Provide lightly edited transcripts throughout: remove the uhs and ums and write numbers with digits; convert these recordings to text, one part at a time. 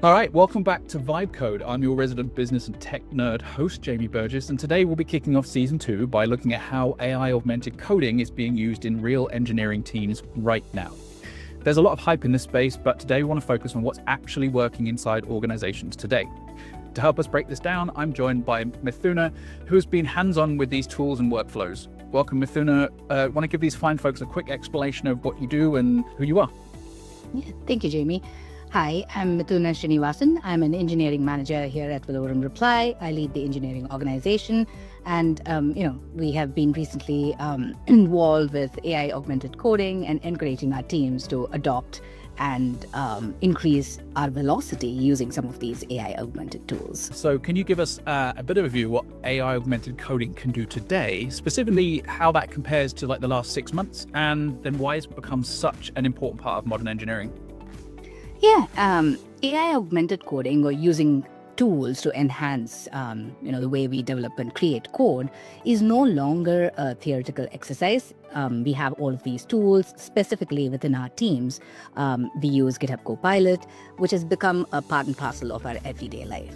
All right, welcome back to VibeCode. I'm your resident business and tech nerd host, Jamie Burgess, and today we'll be kicking off season 2 by looking at how AI augmented coding is being used in real engineering teams right now. There's a lot of hype in this space, but today we want to focus on what's actually working inside organizations today. To help us break this down, I'm joined by Mithuna, who has been hands-on with these tools and workflows. Welcome, Mithuna. Want to give these fine folks a quick explanation of what you do and who you are? Yeah, thank you, Jamie. Hi, I'm Mithuna Srinivasan. I'm an engineering manager here at Valorum Reply. I lead the engineering organization, and we have been recently involved with AI augmented coding and encouraging our teams to adopt and increase our velocity using some of these AI augmented tools. So can you give us a bit of a view what AI augmented coding can do today, specifically how that compares to like the last 6 months, and then why it's become such an important part of modern engineering? Yeah, AI augmented coding or using tools to enhance, the way we develop and create code is no longer a theoretical exercise. We have all of these tools specifically within our teams. We use GitHub Copilot, which has become a part and parcel of our everyday life.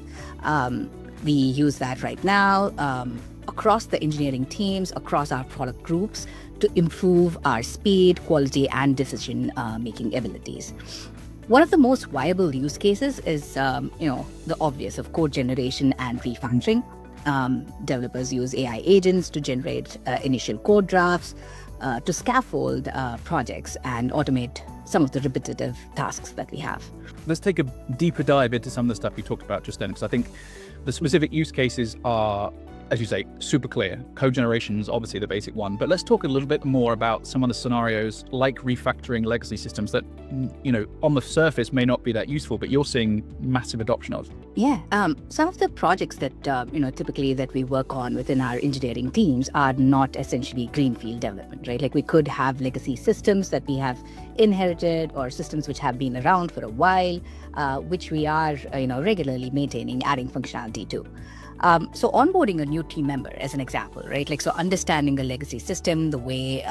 We use that right now across the engineering teams, across our product groups to improve our speed, quality, and decision-making abilities. One of the most viable use cases is, the obvious of code generation and refactoring. Developers use AI agents to generate initial code drafts, to scaffold projects and automate some of the repetitive tasks that we have. Let's take a deeper dive into some of the stuff you talked about just then, because I think the specific use cases are, as you say, super clear. Code generation is obviously the basic one, but let's talk a little bit more about some of the scenarios like refactoring legacy systems that, on the surface may not be that useful, but you're seeing massive adoption of. Yeah, some of the projects that, typically that we work on within our engineering teams are not essentially greenfield development, right? Like we could have legacy systems that we have inherited or systems which have been around for a while, which we are, regularly maintaining, adding functionality to. So onboarding a new team member as an example, right? Like, so understanding a legacy system, the way,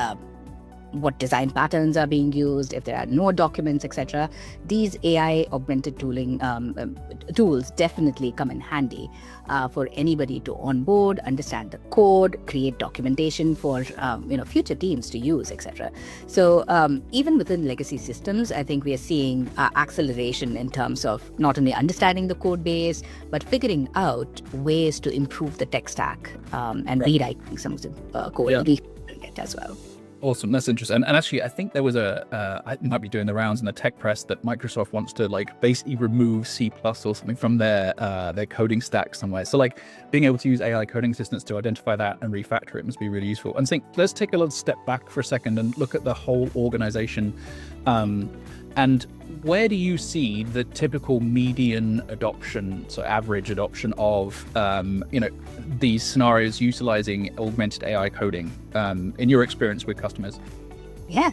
what design patterns are being used, if there are no documents, etc. These AI augmented tooling tools definitely come in handy for anybody to onboard, understand the code, create documentation for future teams to use, etc. So even within legacy systems, I think we are seeing acceleration in terms of not only understanding the code base, but figuring out ways to improve the tech stack and rewriting some of the code and refactoring it as well. Awesome, that's interesting. And actually, I think there was I might be doing the rounds in the tech press that Microsoft wants to basically remove C+ or something from their coding stack somewhere. So being able to use AI coding assistants to identify that and refactor it must be really useful. And think, let's take a little step back for a second and look at the whole organization. And where do you see the typical median adoption, so average adoption of, these scenarios utilizing augmented AI coding in your experience with customers? Yeah.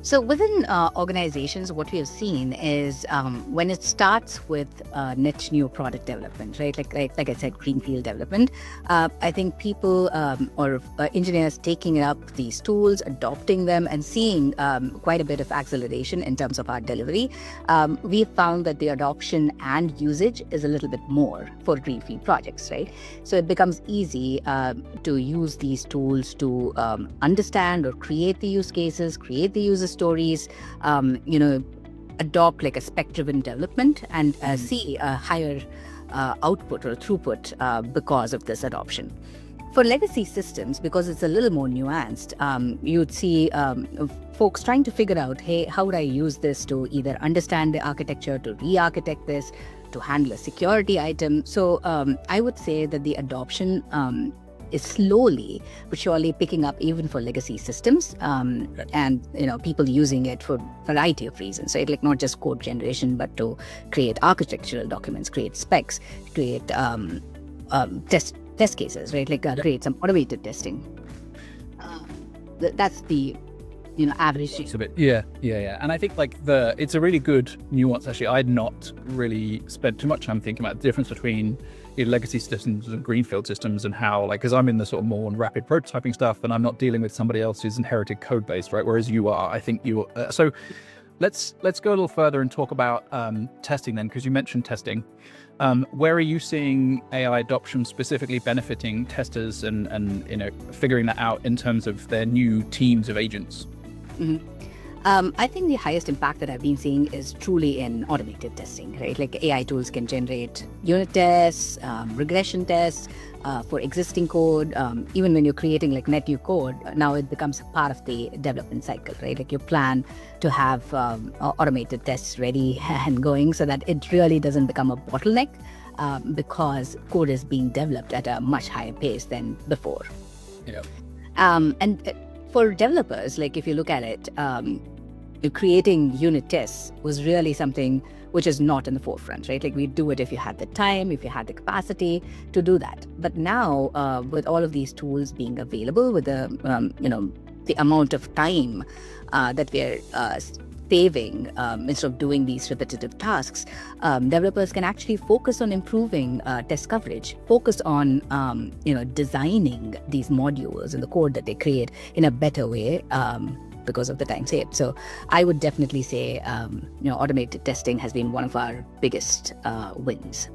So within organizations, what we have seen is when it starts with net new product development, right? Like I said, greenfield development. I think people or engineers taking up these tools, adopting them, and seeing quite a bit of acceleration in terms of our delivery. We found that the adoption and usage is a little bit more for greenfield projects, right? So it becomes easy to use these tools to understand or create the use cases, create the user stories, adopt like a spec-driven development and see a higher output or throughput because of this adoption. For legacy systems, because it's a little more nuanced, you'd see folks trying to figure out, hey, how would I use this to either understand the architecture, to re-architect this, to handle a security item. So I would say that the adoption is slowly but surely picking up even for legacy systems, and people using it for a variety of reasons, right? Like not just code generation, but to create architectural documents, create specs, create test cases, right? Like create some automated testing. That's the average. It's a bit, yeah. And I think it's a really good nuance. Actually, I'd not really spent too much time thinking about the difference between legacy systems and greenfield systems and how, because I'm in the sort of more rapid prototyping stuff and I'm not dealing with somebody else's inherited code base, right? Whereas you are, I think you are. So let's go a little further and talk about testing then, because you mentioned testing. Where are you seeing AI adoption specifically benefiting testers and figuring that out in terms of their new teams of agents? I think the highest impact that I've been seeing is truly in automated testing, right? Like AI tools can generate unit tests, regression tests for existing code. Even when you're creating like net new code, now it becomes part of the development cycle, right? Like you plan to have automated tests ready and going so that it really doesn't become a bottleneck because code is being developed at a much higher pace than before. Yeah. And for developers, like if you look at it, creating unit tests was really something which is not in the forefront, right? Like we do it if you had the time, if you had the capacity to do that. But now, with all of these tools being available, with the the amount of time that we're saving instead of doing these repetitive tasks, developers can actually focus on improving test coverage, focus on designing these modules in the code that they create in a better way. Because of the time saved. So I would definitely say, automated testing has been one of our biggest wins.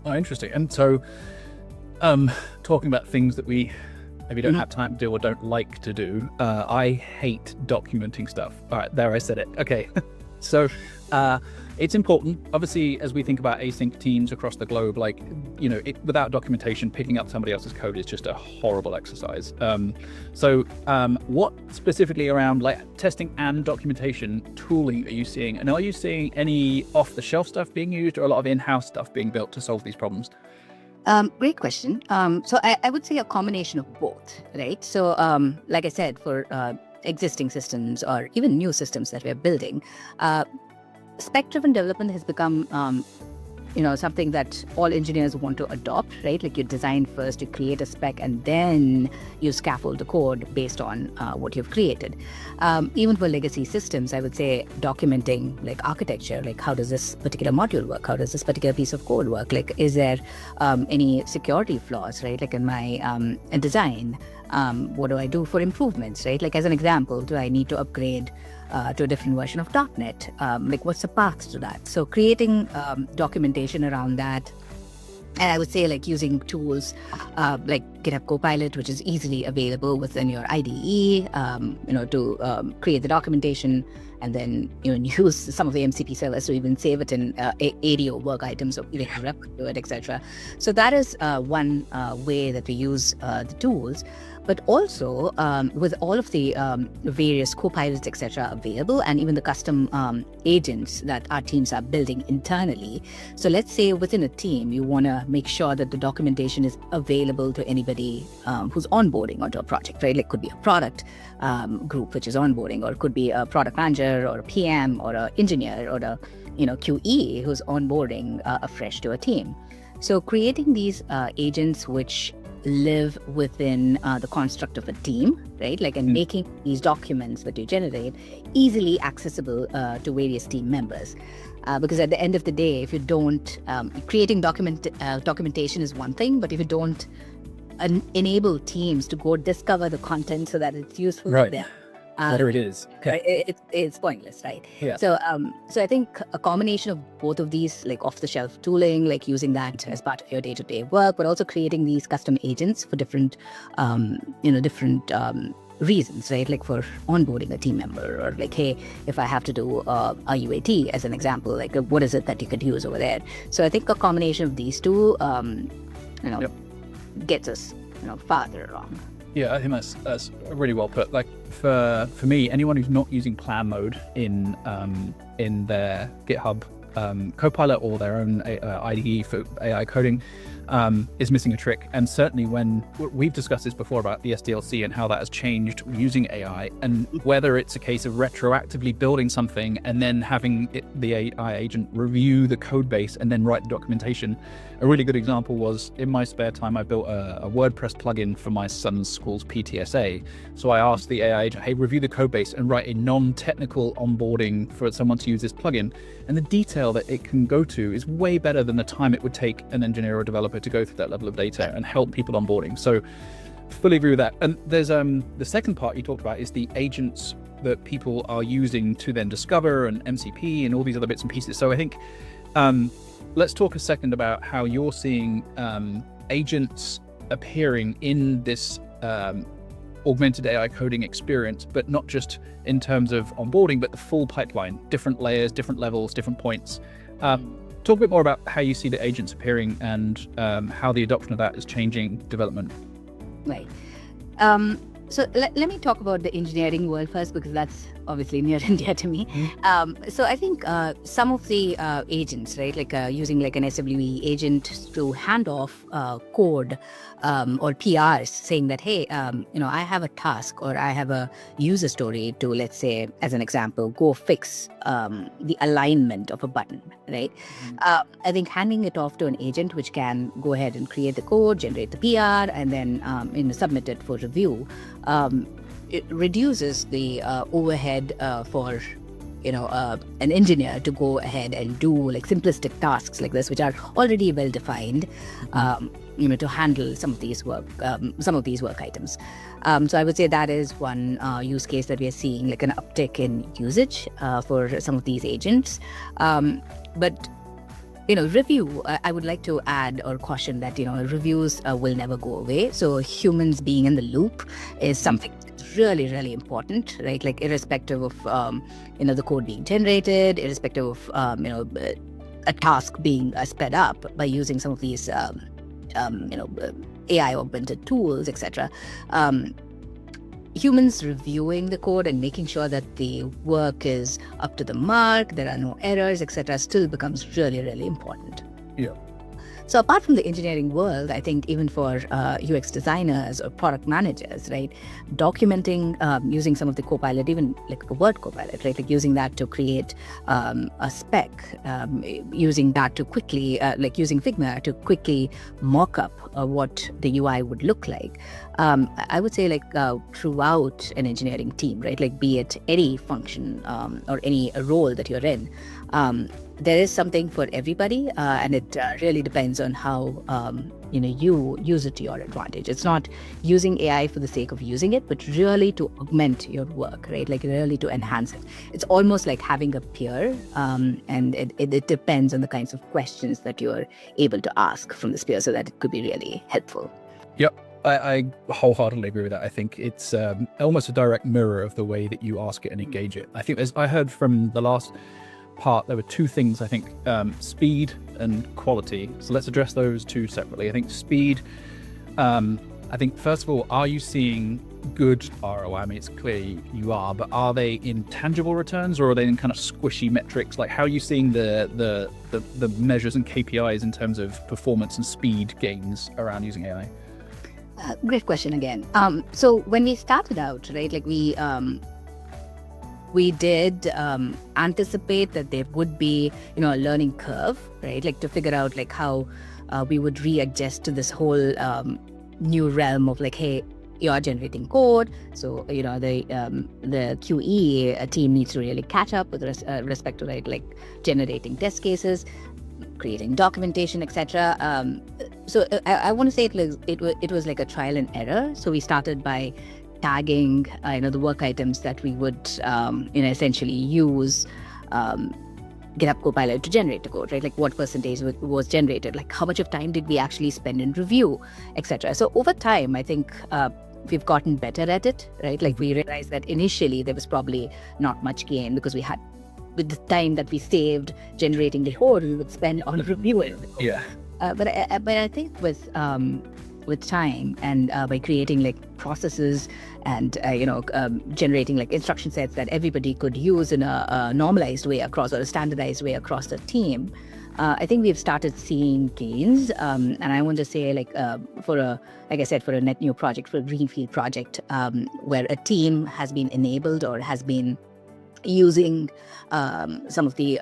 Oh, interesting. And so, talking about things that we maybe don't have time to do or don't like to do, I hate documenting stuff. All right, there I said it. Okay. So, it's important, obviously, as we think about async teams across the globe, like, without documentation, picking up somebody else's code is just a horrible exercise. What specifically around like testing and documentation tooling are you seeing? And are you seeing any off-the-shelf stuff being used or a lot of in-house stuff being built to solve these problems? Great question. So I would say a combination of both, right? So like I said, for existing systems or even new systems that we're building, spec-driven development has become, something that all engineers want to adopt, right? Like you design first, you create a spec, and then you scaffold the code based on what you've created. Even for legacy systems, I would say documenting like architecture, like how does this particular module work? How does this particular piece of code work? Like, is there any security flaws, right? Like in my design, what do I do for improvements, right? Like as an example, do I need to upgrade to a different version of .NET? Like what's the path to that? So creating documentation around that. And I would say like using tools like GitHub Copilot, which is easily available within your IDE, to create the documentation, and then use some of the MCP servers to even save it in ADO work items, or even refer to it, etc. So that is one way that we use the tools. But also with all of the various copilots, etc., available, and even the custom agents that our teams are building internally. So let's say within a team, you want to make sure that the documentation is available to anybody who's onboarding onto a project, right? Like could be a product group which is onboarding, or it could be a product manager or a PM or an engineer or a QE who's onboarding afresh to a team. So creating these agents which live within the construct of a team, right? Like, and making these documents that you generate easily accessible to various team members. Because at the end of the day, if you don't, creating documentation is one thing, but if you don't enable teams to go discover the content so that it's useful right. to them, whatever it is, it's pointless, right? Yeah. So I think a combination of both of these, like off-the-shelf tooling, like using that as part of your day-to-day work, but also creating these custom agents for different reasons, right? Like for onboarding a team member, or like, hey, if I have to do a UAT as an example, like what is it that you could use over there? So I think a combination of these two, gets us, farther along. Yeah, I think that's really well put. Like for me, anyone who's not using plan mode in their GitHub Copilot or their own IDE for AI coding is missing a trick. And certainly when we've discussed this before about the SDLC and how that has changed using AI, and whether it's a case of retroactively building something and then having the AI agent review the code base and then write the documentation. A really good example was in my spare time, I built a WordPress plugin for my son's school's PTSA. So I asked the AI agent, hey, review the code base and write a non-technical onboarding for someone to use this plugin. And the detail that it can go to is way better than the time it would take an engineer or developer to go through that level of data and help people onboarding. So fully agree with that. And there's the second part you talked about is the agents that people are using to then discover and MCP and all these other bits and pieces. So I think let's talk a second about how you're seeing agents appearing in this augmented AI coding experience, but not just in terms of onboarding, but the full pipeline, different layers, different levels, different points. Talk a bit more about how you see the agents appearing and how the adoption of that is changing development. Right. So let me talk about the engineering world first, because that's obviously near and dear to me. So I think some of the agents, right, like using like an SWE agent to hand off code or PRs saying that, hey, I have a task or I have a user story to, let's say, as an example, go fix the alignment of a button, right? I think handing it off to an agent which can go ahead and create the code, generate the PR, and then submit it for review, it reduces the overhead for an engineer to go ahead and do like simplistic tasks like this, which are already well defined, to handle some of these work items. So I would say that is one use case that we are seeing, like an uptick in usage for some of these agents. But review, I would like to add or caution that, reviews will never go away. So humans being in the loop is something that's really, really important, right? Like irrespective of, the code being generated, irrespective of, a task being sped up by using some of these, AI augmented tools, etc. Humans reviewing the code and making sure that the work is up to the mark, there are no errors, etc., still becomes really, really important. Yeah. So apart from the engineering world, I think even for UX designers or product managers, right, documenting using some of the Copilot, even like a word Copilot, right, like using that to create a spec, using that to quickly, like using Figma to quickly mock up what the UI would look like. I would say like throughout an engineering team, right, like be it any function or any role that you're in, there is something for everybody, and it really depends on how you use it to your advantage. It's not using AI for the sake of using it, but really to augment your work, right? Like really to enhance it. It's almost like having a peer, and it depends on the kinds of questions that you're able to ask from this peer, so that it could be really helpful. Yep. I wholeheartedly agree with that. I think it's almost a direct mirror of the way that you ask it and engage it. I think I heard from the last part, there were two things, I think, speed and quality. So let's address those two separately. I think speed, I think first of all, are you seeing good ROI? I mean, it's clear you are, but are they in tangible returns or are they in kind of squishy metrics? Like how are you seeing the measures and KPIs in terms of performance and speed gains around using AI? Great question again. So when we started out, right, like we did anticipate that there would be, a learning curve, right? Like to figure out like how we would readjust to this whole new realm of like, hey, you are generating code. So, the QE team needs to really catch up with respect to like generating test cases, creating documentation, etc. So I want to say it was like a trial and error. So we started by tagging, the work items that we would, essentially use GitHub Copilot to generate the code, right? Like what percentage was generated, like how much of time did we actually spend in review, etc. So over time, I think we've gotten better at it, right? Like we realized that initially there was probably not much gain because with the time that we saved generating the code, we would spend on reviewing. Yeah. But I think with time and by creating like processes and generating like instruction sets that everybody could use in a normalized way across, or a standardized way across the team, I think we've started seeing gains. And I want to say like for a net new project, for a greenfield project, where a team has been enabled or has been using some of the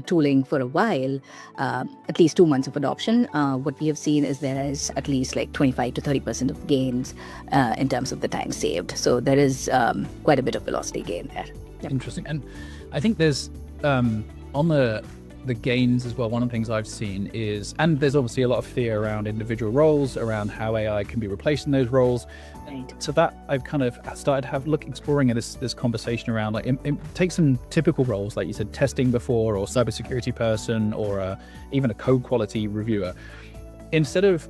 tooling for a while, at least 2 months of adoption, what we have seen is there is at least like 25 to 30% of gains in terms of the time saved. So there is quite a bit of velocity gain there. Yep. Interesting. And I think there's on the the gains as well, one of the things I've seen is, and there's obviously a lot of fear around individual roles, around how AI can be replacing those roles. Right. So that I've kind of started exploring this conversation around, like, take some typical roles, like you said, testing before, or cybersecurity person, or even a code quality reviewer. Instead of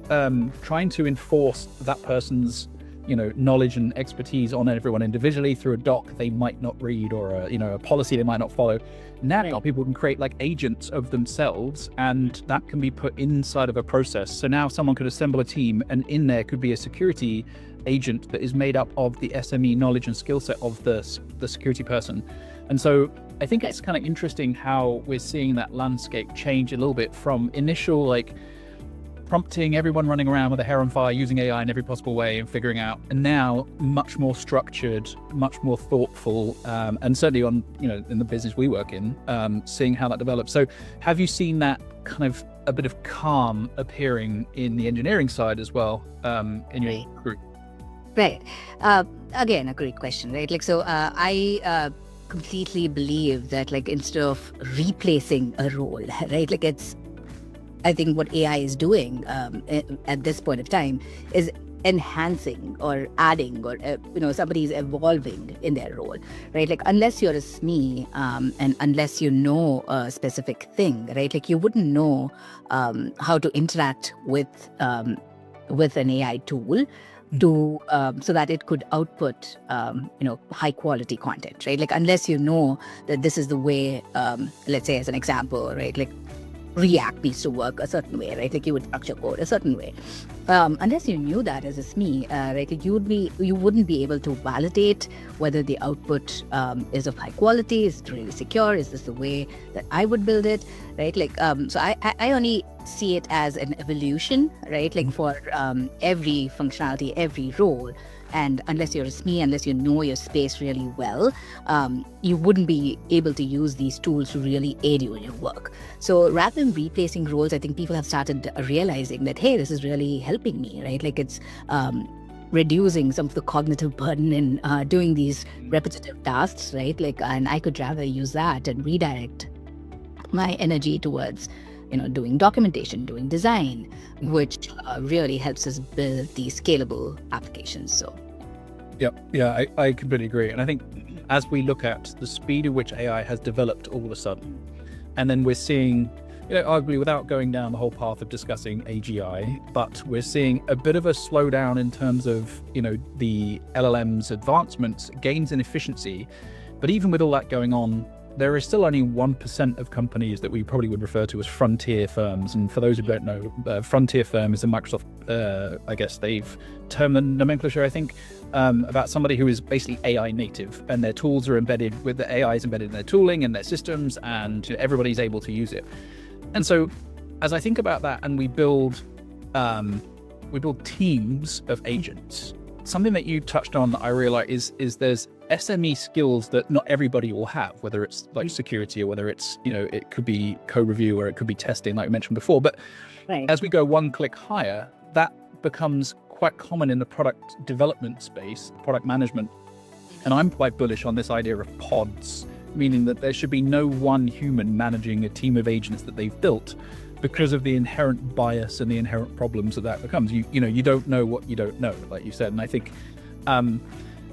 trying to enforce that person's knowledge and expertise on everyone individually through a doc they might not read, or a policy they might not follow, now people can create like agents of themselves, and that can be put inside of a process. So now someone could assemble a team, and in there could be a security agent that is made up of the SME knowledge and skill set of the security person. And so I think it's kind of interesting how we're seeing that landscape change a little bit from initial like prompting, everyone running around with a hair on fire using AI in every possible way and figuring out, and now much more structured, much more thoughtful, and certainly on in the business we work in, seeing how that develops. So have you seen that kind of a bit of calm appearing in the engineering side as well, in your group? Right. Again, a great question, right? Like, so I completely believe that, like, instead of replacing a role, right, like I think what AI is doing at this point of time is enhancing or adding, or somebody is evolving in their role, right? Like, unless you're a SME and unless you know a specific thing, right? Like, you wouldn't know how to interact with an AI tool to so that it could output high quality content, right? Like, unless you know that this is the way, let's say as an example, right, like React needs to work a certain way, right? Like, you would structure code a certain way. Unless you knew that as a SME, right, like you wouldn't be able to validate whether the output is of high quality, is it really secure, is this the way that I would build it, right? Like, so I only see it as an evolution, right? Like, for every functionality, every role. And unless you're a SME, unless you know your space really well, you wouldn't be able to use these tools to really aid you in your work. So rather than replacing roles, I think people have started realizing that, hey, this is really helping me, right? Like, it's reducing some of the cognitive burden in doing these repetitive tasks, right? Like, and I could rather use that and redirect my energy towards doing documentation, doing design, which really helps us build these scalable applications. So, yeah, I completely agree. And I think as we look at the speed at which AI has developed all of a sudden, and then we're seeing, arguably without going down the whole path of discussing AGI, but we're seeing a bit of a slowdown in terms of, the LLM's advancements, gains in efficiency. But even with all that going on, there is still only 1% of companies that we probably would refer to as frontier firms. And for those who don't know, frontier firm is a Microsoft, I guess they've termed the nomenclature, I think, about somebody who is basically AI native, and their tools are embedded with the AI is embedded in their tooling and their systems, and everybody's able to use it. And so as I think about that, and we build teams of agents, something that you touched on that I realize is there's SME skills that not everybody will have, whether it's like security, or whether it's, it could be code review, or it could be testing, like we mentioned before. But as we go one click higher, that becomes quite common in the product development space, product management. And I'm quite bullish on this idea of pods, meaning that there should be no one human managing a team of agents that they've built, because of the inherent bias and the inherent problems that becomes. You don't know what you don't know, like you said. And I think,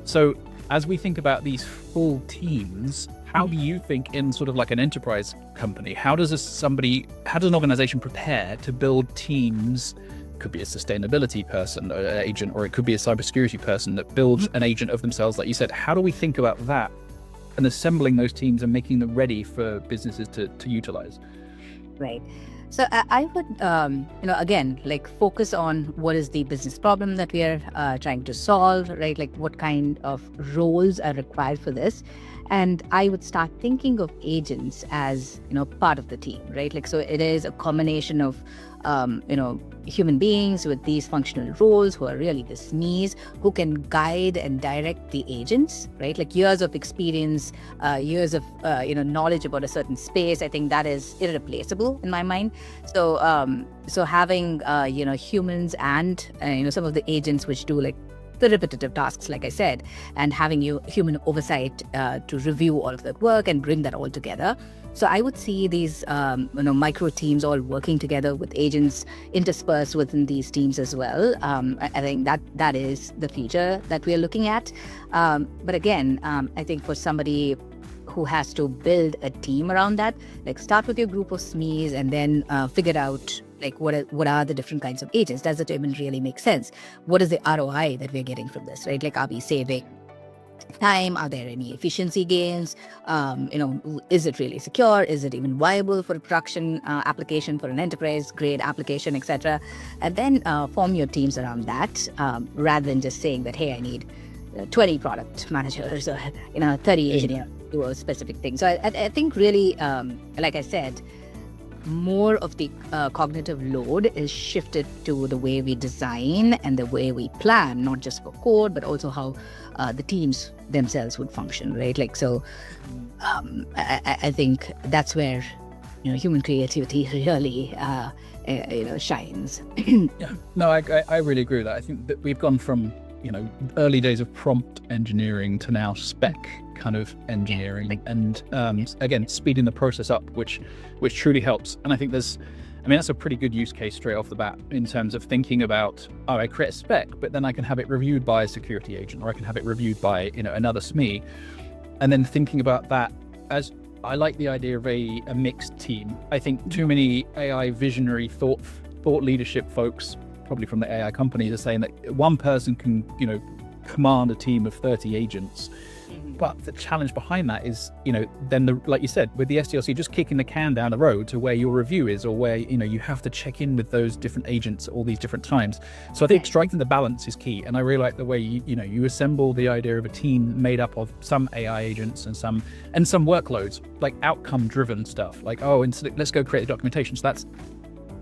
so as we think about these full teams, how do you think in sort of like an enterprise company, how does an organization prepare to build teams? Could be a sustainability person, or an agent, or it could be a cybersecurity person that builds an agent of themselves, like you said. How do we think about that and assembling those teams and making them ready for businesses to utilize? Right. So I would, again, like, focus on what is the business problem that we are trying to solve, right? Like, what kind of roles are required for this? And I would start thinking of agents as, part of the team, right? Like, so it is a combination of, human beings with these functional roles who are really the SMEs, who can guide and direct the agents, right? Like, years of experience, years of, knowledge about a certain space. I think that is irreplaceable in my mind. So, so having, humans and, some of the agents which do like the repetitive tasks, like I said, and having human oversight to review all of that work and bring that all together. So I would see these micro teams all working together with agents interspersed within these teams as well. I think that is the future that we are looking at. But again, I think for somebody who has to build a team around that, like start with your group of SMEs and then figure out like what are the different kinds of agents. Does it even really make sense? What is the ROI that we're getting from this, right? Like, are we saving time? Are there any efficiency gains? Is it really secure? Is it even viable for a production application, for an enterprise grade application, etc.? And then form your teams around that, rather than just saying that, hey, I need 20 product managers or 30 engineers to do a specific thing. So I think really, like I said, more of the cognitive load is shifted to the way we design and the way we plan, not just for code, but also how the teams themselves would function, right? Like, so I think that's where human creativity really shines. Yeah, no, I really agree with that. I think that we've gone from early days of prompt engineering to now spec kind of engineering, and again, speeding the process up, which truly helps. And I think that's a pretty good use case straight off the bat in terms of thinking about, I create a spec, but then I can have it reviewed by a security agent, or I can have it reviewed by another SME, and then thinking about that as I like the idea of a mixed team. I think too many AI visionary thought leadership folks, probably from the AI companies, are saying that one person can command a team of 30 agents. But the challenge behind that is, then like you said, with the SDLC, just kicking the can down the road to where your review is, or where, you have to check in with those different agents at all these different times. So I think striking the balance is key. And I really like the way you assemble the idea of a team made up of some AI agents and some workloads, like outcome driven stuff, like, let's go create the documentation. So that's,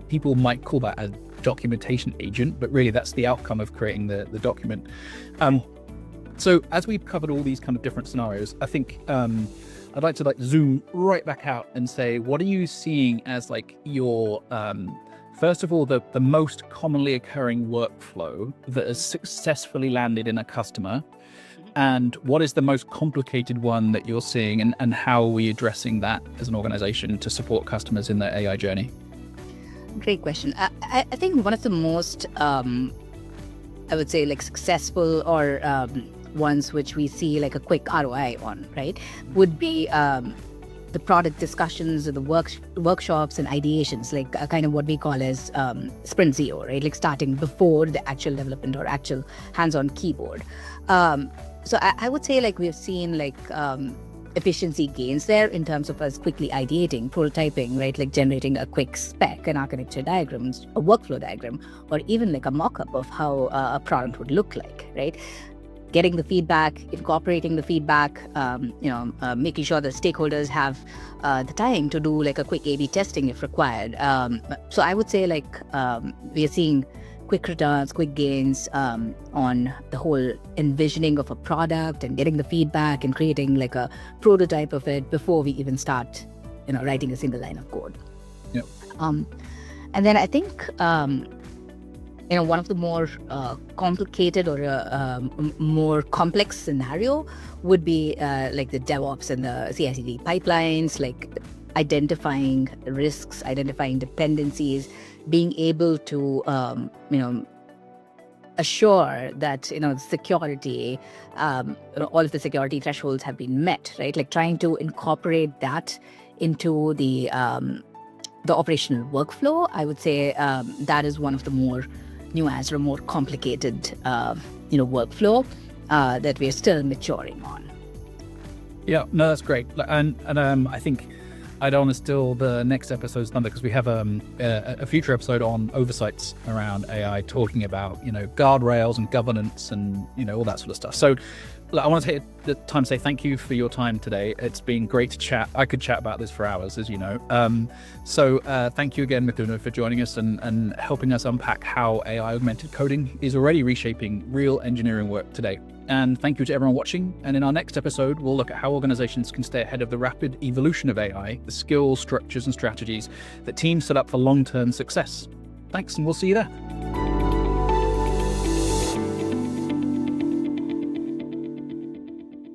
people might call that a documentation agent, but really that's the outcome of creating the document. So as we've covered all these kind of different scenarios, I think I'd like to zoom right back out and say, what are you seeing as your, first of all, the most commonly occurring workflow that has successfully landed in a customer? And what is the most complicated one that you're seeing, and how are we addressing that as an organization to support customers in their AI journey? Great question. I think one of the most, I would say, successful or ones which we see a quick ROI on, right, would be the product discussions or the workshops and ideations, kind of what we call as sprint zero, right? Starting before the actual development or actual hands-on keyboard. So I would say we've seen efficiency gains there in terms of us quickly ideating, prototyping, right? Generating a quick spec, an architecture diagram, a workflow diagram, or even a mock-up of how a product would look like, right? Getting the feedback, incorporating the feedback, making sure the stakeholders have the time to do a quick A/B testing if required. So I would say we are seeing quick returns, quick gains on the whole envisioning of a product and getting the feedback and creating a prototype of it before we even start, writing a single line of code. Yep. And then I think, one of the more complicated or more complex scenario would be the DevOps and the CI/CD pipelines, identifying risks, identifying dependencies, being able to, assure that, security, all of the security thresholds have been met, right? Trying to incorporate that into the operational workflow. I would say that is one of the more nuanced or more complicated, workflow that we are still maturing on. Yeah, no, that's great. And I think I don't want to steal the next episode's thunder, because we have a future episode on oversights around AI, talking about guardrails and governance and all that sort of stuff. So I want to take the time to say thank you for your time today. It's been great to chat. I could chat about this for hours, as you know. So thank you again, Mithuna, for joining us and helping us unpack how AI augmented coding is already reshaping real engineering work today. And thank you to everyone watching. And in our next episode, we'll look at how organizations can stay ahead of the rapid evolution of AI, the skills, structures, and strategies that teams set up for long-term success. Thanks, and we'll see you there.